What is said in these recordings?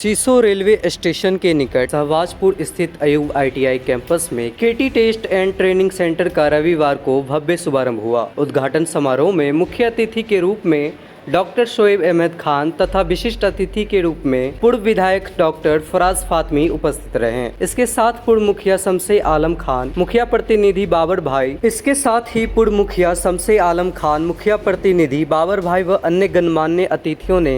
सीसो railway station के निकट सहवाजपुर स्थित अयूब ITI कैंपस में केटी टेस्ट एंड ट्रेनिंग सेंटर का रविवार को भव्य शुभारंभ हुआ। उद्घाटन समारोह में मुख्य अतिथि के रूप में डॉक्टर शोएब अहमद खान तथा विशिष्ट अतिथि के रूप में पूर्व विधायक डॉक्टर फराज फातमी उपस्थित रहे। इसके साथ पूर्व मुखिया शमसे आलम खान, मुखिया प्रतिनिधि बाबर भाई, मुखिया प्रतिनिधि बाबर भाई व अन्य गणमान्य अतिथियों ने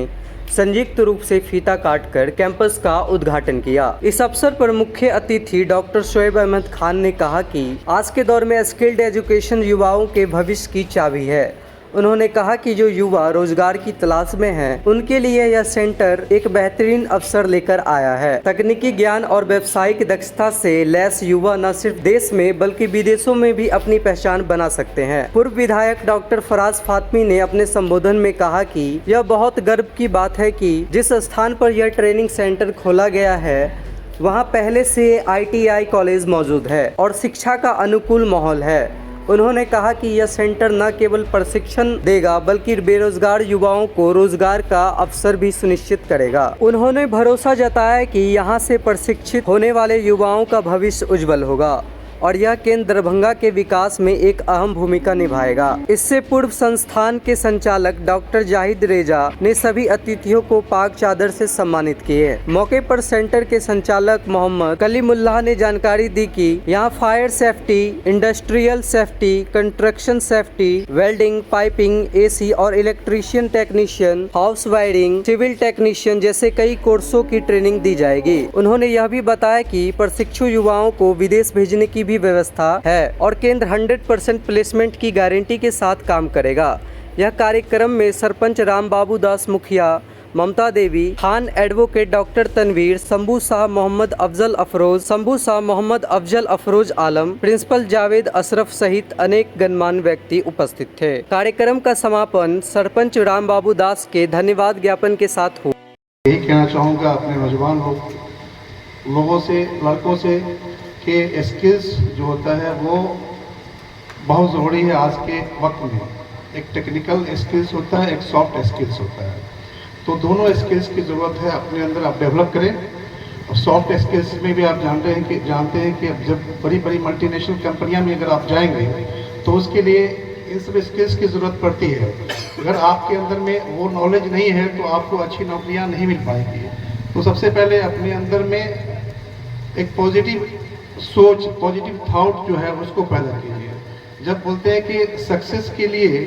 संयुक्त रूप से फीता काटकर कैंपस का उद्घाटन किया। इस अवसर पर मुख्य अतिथि डॉक्टर शोएब अहमद खान ने कहा कि आज के दौर में स्किल्ड एजुकेशन युवाओं के भविष्य की चाबी है। उन्होंने कहा कि जो युवा रोजगार की तलाश में हैं, उनके लिए यह सेंटर एक बेहतरीन अवसर लेकर आया है। तकनीकी ज्ञान और व्यावसायिक दक्षता से लैस युवा न सिर्फ देश में बल्कि विदेशों में भी अपनी पहचान बना सकते हैं। पूर्व विधायक डॉक्टर फराज फातमी ने अपने संबोधन में कहा कि यह बहुत गर्व की बात है कि जिस स्थान पर यह ट्रेनिंग सेंटर खोला गया है वहाँ पहले से ITI कॉलेज मौजूद है और शिक्षा का अनुकूल माहौल है। उन्होंने कहा कि यह सेंटर न केवल प्रशिक्षण देगा बल्कि बेरोजगार युवाओं को रोजगार का अवसर भी सुनिश्चित करेगा। उन्होंने भरोसा जताया कि यहां से प्रशिक्षित होने वाले युवाओं का भविष्य उज्जवल होगा और यह केंद्र दरभंगा के विकास में एक अहम भूमिका निभाएगा। इससे पूर्व संस्थान के संचालक डॉक्टर जाहिद रेजा ने सभी अतिथियों को पाक चादर से सम्मानित किए। मौके पर सेंटर के संचालक मोहम्मद कलीमुल्लाह ने जानकारी दी कि यहां fire safety, industrial safety, construction safety, welding, piping, AC और electrician technician, house wiring, civil technician जैसे कई कोर्सों की ट्रेनिंग दी जाएगी। उन्होंने यह भी बताया कि प्रशिक्षु युवाओं को विदेश भेजने की व्यवस्था है और केंद्र 100% प्लेसमेंट की गारंटी के साथ काम करेगा। यह कार्यक्रम में सरपंच राम बाबू दास मुखिया, ममता देवी खान, एडवोकेट डॉक्टर तनवीर, शंभू शाह मोहम्मद अफजल अफरोज आलम, प्रिंसिपल जावेद अशरफ सहित अनेक गणमान्य व्यक्ति उपस्थित थे। कार्यक्रम का समापन सरपंच राम बाबू दास के धन्यवाद ज्ञापन के साथ हुआ। यही कहना चाहूँगा अपने नौजवान लोगों से, लड़कों से कि स्किल्स जो होता है वो बहुत ज़रूरी है आज के वक्त में। एक टेक्निकल स्किल्स होता है, एक सॉफ्ट स्किल्स होता है, तो दोनों स्किल्स की ज़रूरत है अपने अंदर आप डेवलप करें। और सॉफ्ट स्किल्स में भी आप जानते हैं कि अब जब बड़ी बड़ी मल्टीनेशनल कंपनियां में अगर आप जाएंगे तो उसके लिए इन सब स्किल्स की ज़रूरत पड़ती है। अगर आपके अंदर में वो नॉलेज नहीं है तो आपको अच्छी नौकरियाँ नहीं मिल पाएंगी। तो सबसे पहले अपने अंदर में एक पॉजिटिव सोच, पॉजिटिव थॉट जो है उसको पैदा कीजिए। जब बोलते हैं कि सक्सेस के लिए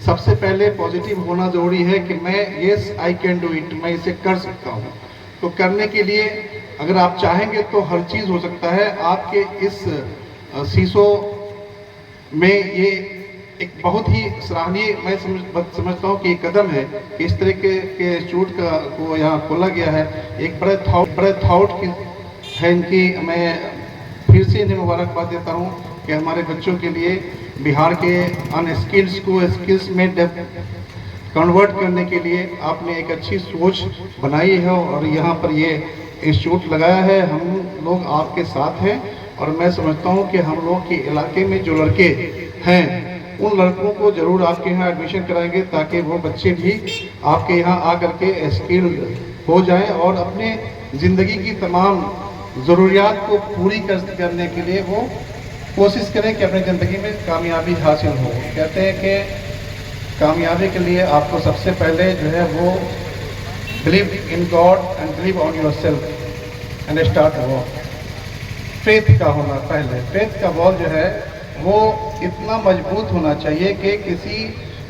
सबसे पहले पॉजिटिव होना जरूरी है कि मैं yes I can do it, मैं इसे कर सकता हूँ। तो करने के लिए अगर आप चाहेंगे तो हर चीज़ हो सकता है। आपके इस सीसो में ये एक बहुत ही सराहनीय मैं समझता हूँ कि एक कदम है कि इस तरह के इंस्टीट्यूट को यहाँ खोला गया है। एक बड़े थॉट की है इनकी। मैं फिर से इन्हें मुबारकबाद देता हूँ कि हमारे बच्चों के लिए बिहार के अनस्किल्स को स्किल्स में कन्वर्ट करने के लिए आपने एक अच्छी सोच बनाई है और यहाँ पर ये इंस्टीट्यूट लगाया है। हम लोग आपके साथ हैं और मैं समझता हूँ कि हम लोग के इलाके में जो लड़के हैं उन लड़कों को ज़रूर आपके यहाँ एडमिशन कराएंगे ताकि वो बच्चे भी आपके यहाँ आकर के स्किल्ड हो जाएं और अपने ज़िंदगी की तमाम ज़रूरियात को पूरी करने के लिए वो कोशिश करें कि अपनी ज़िंदगी में कामयाबी हासिल हो। कहते हैं कि कामयाबी के लिए आपको सबसे पहले जो है वो believe in God and believe on yourself and start work. Faith का होना पहले, फेथ का बॉल जो है वो इतना मजबूत होना चाहिए कि किसी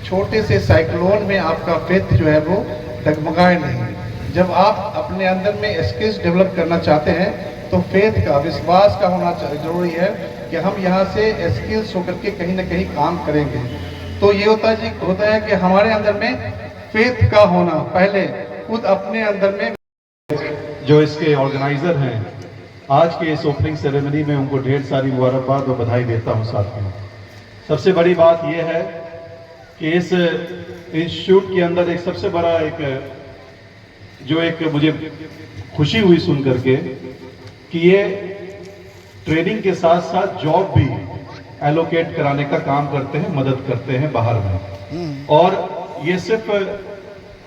छोटे से साइक्लोन में आपका फेथ जो है वो डगमगाए नहीं। जब आप अपने अंदर में स्किल्स डेवलप करना चाहते हैं तो फेथ का, विश्वास का होना जरूरी है कि हम यहाँ से स्किल्स होकर के कहीं ना कहीं काम करेंगे। तो ये होता है कि हमारे अंदर में फेथ का होना पहले खुद अपने अंदर में। जो इसके ऑर्गेनाइजर हैं आज के इस ओपनिंग सेरेमनी में उनको ढेर सारी मुबारकबाद और बधाई देता हूँ। साथ में सबसे बड़ी बात यह है कि इस इंस्टीट्यूट के अंदर एक सबसे बड़ा एक मुझे खुशी हुई सुन करके कि ये ट्रेनिंग के साथ साथ जॉब भी एलोकेट कराने का काम करते हैं, मदद करते हैं बाहर में। और ये सिर्फ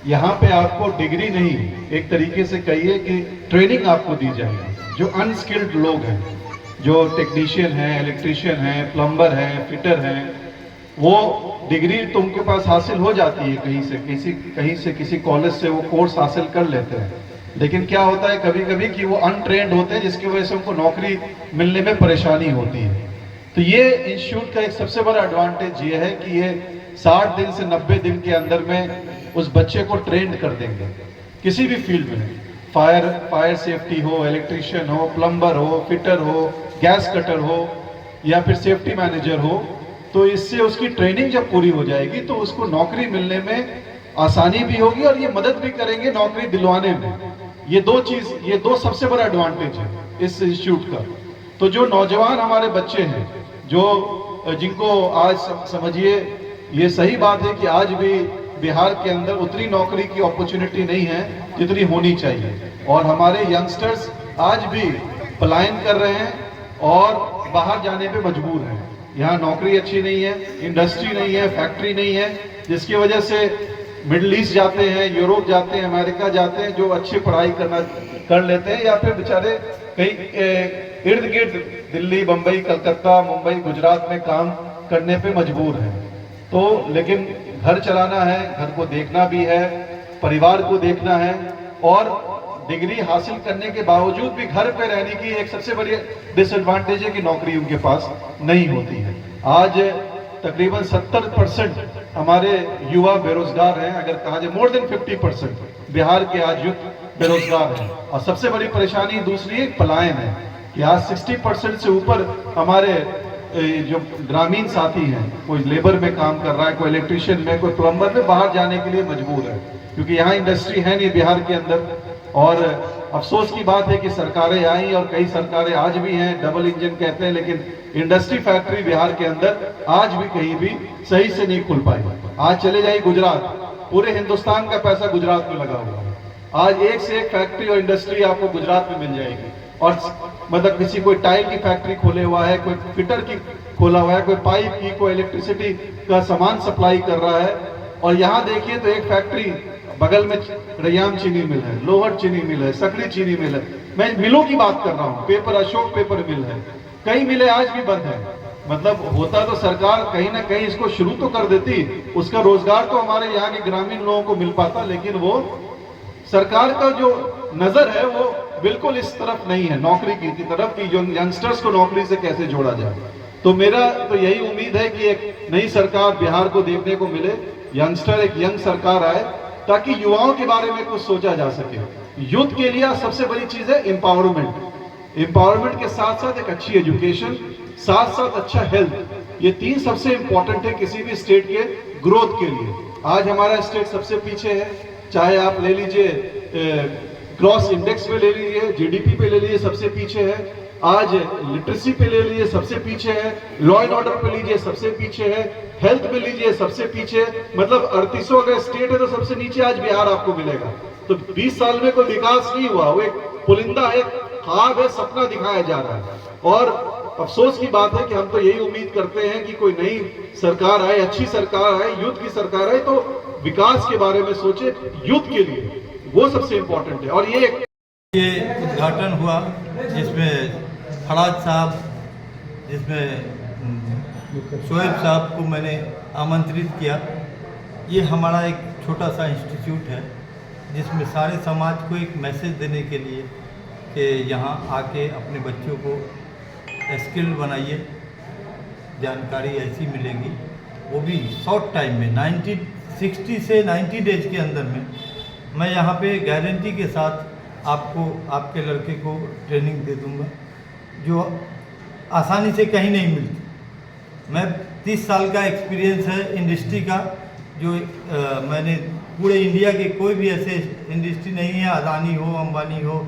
यहाँ पे आपको डिग्री नहीं, एक तरीके से कहिए कि ट्रेनिंग आपको दी जाएगी। जो अनस्किल्ड लोग हैं, जो टेक्नीशियन हैं, इलेक्ट्रीशियन हैं, प्लम्बर हैं, फिटर हैं, वो डिग्री तो उनके पास हासिल हो जाती है कहीं से किसी कॉलेज से वो कोर्स हासिल कर लेते हैं। लेकिन क्या होता है कभी कभी कि वो अनट्रेंड होते हैं, जिसकी वजह से उनको नौकरी मिलने में परेशानी होती है। तो ये इंस्टीट्यूट का एक सबसे बड़ा एडवांटेज ये है कि ये 60 दिन से 90 दिन के अंदर में उस बच्चे को ट्रेंड कर देंगे किसी भी फील्ड में, फायर सेफ्टी हो, इलेक्ट्रीशियन हो, प्लम्बर हो, फिटर हो, गैस कटर हो या फिर सेफ्टी मैनेजर हो। तो इससे उसकी ट्रेनिंग जब पूरी हो जाएगी तो उसको नौकरी मिलने में आसानी भी होगी और ये मदद भी करेंगे नौकरी दिलवाने में। ये दो सबसे बड़ा एडवांटेज है इस इंस्टीट्यूट का। तो जो नौजवान हमारे बच्चे हैं, जिनको आज समझिए, ये सही बात है कि आज भी बिहार के अंदर उतनी नौकरी की अपॉर्चुनिटी नहीं है जितनी होनी चाहिए, और हमारे यंगस्टर्स आज भी पलायन कर रहे हैं और बाहर जाने पे मजबूर हैं। यहाँ नौकरी अच्छी नहीं है, इंडस्ट्री नहीं है, फैक्ट्री नहीं है, जिसकी वजह से मिडिल ईस्ट जाते हैं, यूरोप जाते हैं, अमेरिका जाते हैं, जो अच्छी पढ़ाई कर लेते हैं, या फिर बेचारे कहीं इर्द गिर्द दिल्ली, बम्बई, कलकत्ता, मुंबई, गुजरात में काम करने पे मजबूर हैं। तो लेकिन घर चलाना है, घर को देखना भी है, परिवार को देखना है, और डिग्री हासिल करने के बावजूद भी घर पे रहने की एक सबसे बड़ी डिसएडवांटेज है कि नौकरी उनके पास नहीं होती है। आज तकरीबन 70% हमारे युवा बेरोजगार हैं, अगर कहा जाए मोर देन 50% बिहार के आज युवा बेरोजगार हैं। और सबसे बड़ी परेशानी दूसरी एक पलायन है कि आज 60% से ऊपर हमारे जो ग्रामीण साथी हैं, कोई लेबर में काम कर रहा है, कोई इलेक्ट्रीशियन में, कोई प्लम्बर में, बाहर जाने के लिए मजबूर है, क्योंकि यहाँ इंडस्ट्री है नहीं बिहार के अंदर। और अफसोस की बात है कि सरकारें आई और कई सरकारें आज भी हैं, डबल इंजन कहते हैं, लेकिन इंडस्ट्री फैक्ट्री बिहार के अंदर आज भी कहीं भी सही से नहीं खुल पाई। आज चले जाइए गुजरात, पूरे हिंदुस्तान का पैसा गुजरात में लगा हुआ है। आज एक से एक फैक्ट्री और इंडस्ट्री आपको गुजरात में मिल जाएगी। और मतलब किसी कोई टाइल की फैक्ट्री खोले हुआ है, कोई फिटर की खोला हुआ है, कोई पाइप की, कोई इलेक्ट्रिसिटी का सामान सप्लाई कर रहा है। और यहाँ देखिए तो एक फैक्ट्री बगल में रैयाम चीनी मिल है, लोहट चीनी मिल है, सकरी चीनी मिल है। मैं मिलों की बात कर रहा हूँ, पेपर अशोक पेपर मिल है, कई मिलें आज भी बंद है। मतलब होता तो सरकार कहीं ना कहीं इसको शुरू तो कर देती, उसका रोजगार तो हमारे यहाँ के ग्रामीण लोगों को मिल पाता, लेकिन वो सरकार का जो नजर है वो बिल्कुल इस तरफ नहीं है, नौकरी की तरफ, कि जो यंगस्टर्स को नौकरी से कैसे जोड़ा जाए। तो मेरा तो यही उम्मीद है कि एक नई सरकार बिहार को देखने को मिले, यंगस्टर, एक यंग सरकार आए, ताकि युवाओं के बारे में कुछ सोचा जा सके। यूथ के लिए सबसे बड़ी चीज है एम्पावरमेंट। एम्पावरमेंट के साथ साथ एक अच्छी एजुकेशन, साथ साथ अच्छा हेल्थ, ये तीन सबसे इंपॉर्टेंट है किसी भी स्टेट के ग्रोथ के लिए। आज हमारा स्टेट सबसे पीछे है, चाहे आप ले लीजिए ग्रॉस इंडेक्स पे ले लीजिए, जीडीपी पे ले लीजिए, सबसे पीछे है। आज लिटरेसी पे ले लीजिए, सबसे पीछे है। लॉ एंड ऑर्डर पे लीजिए, सबसे पीछे है। हेल्थ पे लीजिए, सबसे पीछे है। मतलब 38 अगर स्टेट है तो सबसे नीचे आज बिहार आपको मिलेगा। तो 20 साल में कोई विकास नहीं हुआ, वो एक पुलिंदा है, ख्वाब है, सपना दिखाया जा रहा है। और अफसोस की बात है कि हम तो यही उम्मीद करते हैं कि कोई नई सरकार आए, अच्छी सरकार आए, यूथ की सरकार आए, तो विकास के बारे में सोचे यूथ के लिए, वो सबसे इंपॉर्टेंट है। और ये उद्घाटन हुआ जिसमें फराज साहब, जिसमें शोएब साहब को मैंने आमंत्रित किया। ये हमारा एक छोटा सा इंस्टीट्यूट है जिसमें सारे समाज को एक मैसेज देने के लिए कि यहाँ आके अपने बच्चों को स्किल बनाइए, जानकारी ऐसी मिलेगी, वो भी शॉर्ट टाइम में 60 से 90 डेज के अंदर में। मैं यहाँ पे गारंटी के साथ आपको, आपके लड़के को ट्रेनिंग दे दूँगा जो आसानी से कहीं नहीं मिलती। मैं 30 साल का एक्सपीरियंस है इंडस्ट्री का, जो मैंने पूरे इंडिया के कोई भी ऐसे इंडस्ट्री नहीं है, अदानी हो, अंबानी हो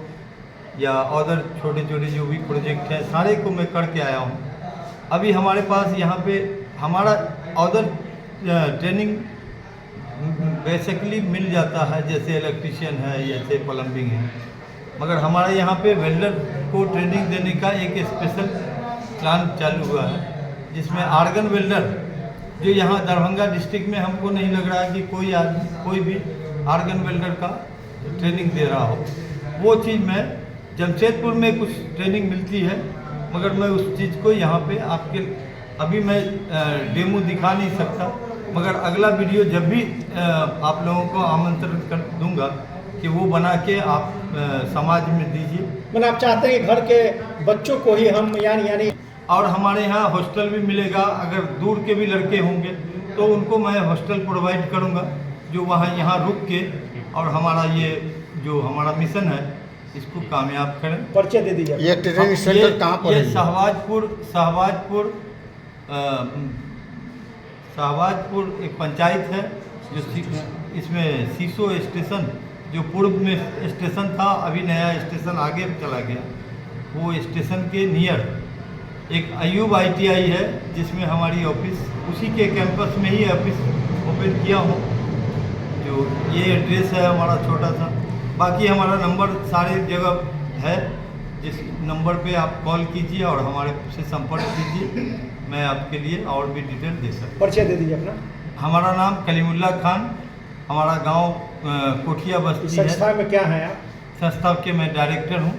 या अदर छोटे छोटे जो भी प्रोजेक्ट हैं, सारे को मैं करके आया हूँ। अभी हमारे पास यहाँ पे हमारा अदर ट्रेनिंग बेसिकली मिल जाता है, जैसे इलेक्ट्रीशियन है, जैसे प्लम्बिंग है, मगर हमारे यहाँ पे वेल्डर को ट्रेनिंग देने का एक स्पेशल प्लान चालू हुआ है, जिसमें आर्गन वेल्डर, जो यहाँ दरभंगा डिस्ट्रिक्ट में हमको नहीं लग रहा है कि कोई आदमी, कोई भी आर्गन वेल्डर का ट्रेनिंग दे रहा हो। वो चीज़ मैं जमशेदपुर में कुछ ट्रेनिंग मिलती है, मगर मैं उस चीज़ को यहाँ पे आपके अभी मैं डेमो दिखा नहीं सकता, मगर अगला वीडियो जब भी आप लोगों को आमंत्रित कर दूंगा कि वो बना के आप समाज में दीजिए। मतलब आप चाहते हैं कि घर के बच्चों को ही हम यानी और हमारे यहाँ हॉस्टल भी मिलेगा, अगर दूर के भी लड़के होंगे तो उनको मैं हॉस्टल प्रोवाइड करूँगा, जो वहाँ यहाँ रुक के और हमारा ये जो हमारा मिशन है इसको कामयाब करें। परिचय दे दीजिए। ये ट्रेनिंग सेंटर कहाँ पर ये है? शाहबाजपुर एक पंचायत है, जो इसमें सीसो स्टेशन जो पूर्व में स्टेशन था, अभी नया स्टेशन आगे चला गया, वो स्टेशन के नियर एक अयूब ITI है जिसमें हमारी ऑफिस उसी के कैंपस में ही ऑफिस ओपन किया हूँ। जो ये एड्रेस है हमारा छोटा सा, बाकी हमारा नंबर सारे जगह है, जिस नंबर पे आप कॉल कीजिए और हमारे से संपर्क कीजिए, मैं आपके लिए और भी डिटेल दे सकता हूँ। परिचय दे दीजिए अपना। हमारा नाम कलीमुल्ला खान, हमारा गांव कोठिया बस्ती है। संस्था में क्या है आप? संस्था के मैं डायरेक्टर हूँ।